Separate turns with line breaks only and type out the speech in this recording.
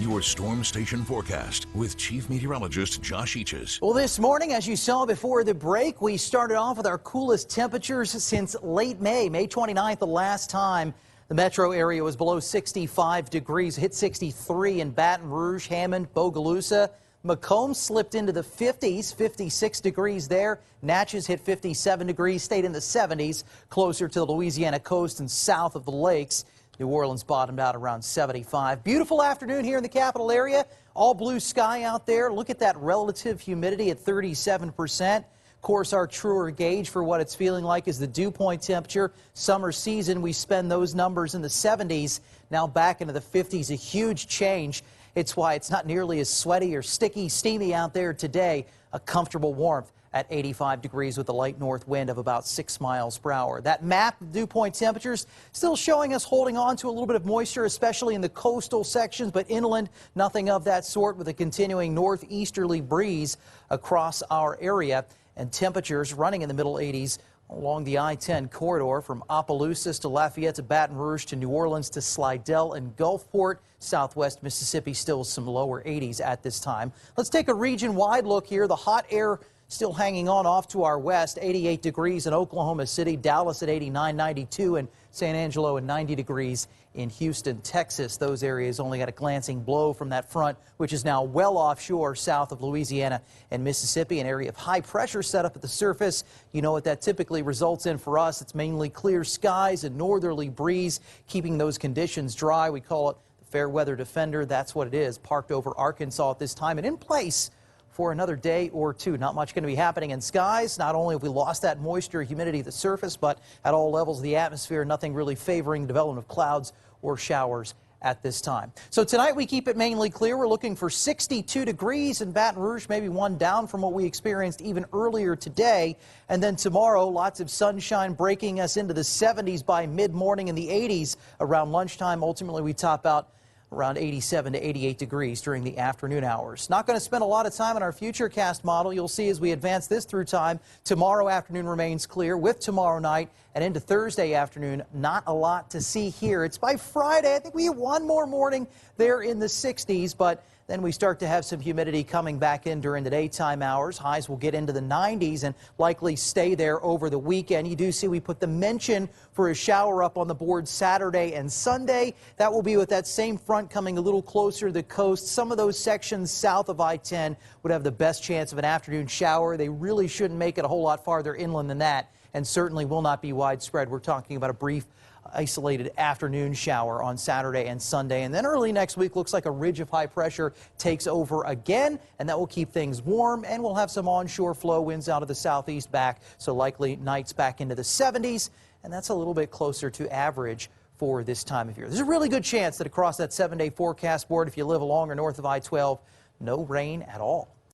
your storm station forecast with Chief Meteorologist Josh Eaches.
Well, this morning, as you saw before the break, we started off with our coolest temperatures since late May 29th, the last time the metro area was below 65 degrees. Hit 63 in Baton Rouge, Hammond, Bogalusa. Macomb slipped into the 50s, 56 degrees there. Natchez hit 57 degrees, stayed in the 70s, closer to the Louisiana coast and south of the lakes. New Orleans bottomed out around 75. Beautiful afternoon here in the capital area. All blue sky out there. Look at that relative humidity at 37%. Of course, our truer gauge for what it's feeling like is the dew point temperature. Summer season, we spend those numbers in the 70s. Now back into the 50s, a huge change. It's why it's not nearly as sweaty or sticky, steamy out there today. A comfortable warmth at 85 degrees with a light north wind of about 6 miles per hour. That map, dew point temperatures, still showing us holding on to a little bit of moisture, especially in the coastal sections, but inland, nothing of that sort with a continuing northeasterly breeze across our area. And temperatures running in the middle 80s along the I-10 corridor from Opelousas to Lafayette to Baton Rouge to New Orleans to Slidell and Gulfport. Southwest Mississippi still some lower 80s at this time. Let's take a region-wide look here. The hot air still hanging on off to our west. 88 degrees in Oklahoma City, Dallas at 89, 92, and San Angelo at 90 degrees in Houston, Texas. Those areas only got a glancing blow from that front, which is now well offshore south of Louisiana and Mississippi, an area of high pressure set up at the surface. You know what that typically results in for us. It's mainly clear skies and northerly breeze, keeping those conditions dry. We call it the fair weather defender. That's what it is, parked over Arkansas at this time and in place for another day or two. Not much going to be happening in skies. Not only have we lost that moisture, humidity at the surface, but at all levels of the atmosphere, nothing really favoring the development of clouds or showers at this time. So tonight we keep it mainly clear. We're looking for 62 degrees in Baton Rouge, maybe one down from what we experienced even earlier today. And then tomorrow, lots of sunshine breaking us into the 70s by mid-morning and the 80s around lunchtime. Ultimately, we top out around 87 to 88 degrees during the afternoon hours. Not going to spend a lot of time on our futurecast model. You'll see as we advance this through time, tomorrow afternoon remains clear with tomorrow night and into Thursday afternoon. Not a lot to see here. It's by Friday. I think we have one more morning there in the 60s, but then we start to have some humidity coming back in during the daytime hours. Highs will get into the 90s and likely stay there over the weekend. You do see we put the mention for a shower up on the board Saturday and Sunday. That will be with that same front coming a little closer to the coast. Some of those sections south of I-10 would have the best chance of an afternoon shower. They really shouldn't make it a whole lot farther inland than that, and certainly will not be widespread. We're talking about a brief isolated afternoon shower on Saturday and Sunday. And then early next week, looks like a ridge of high pressure takes over again, and that will keep things warm. And we'll have some onshore flow winds out of the southeast back, so likely nights back into the 70s. And that's a little bit closer to average for this time of year. There's a really good chance that across that 7-day forecast board, if you live along or north of I-12, no rain at all.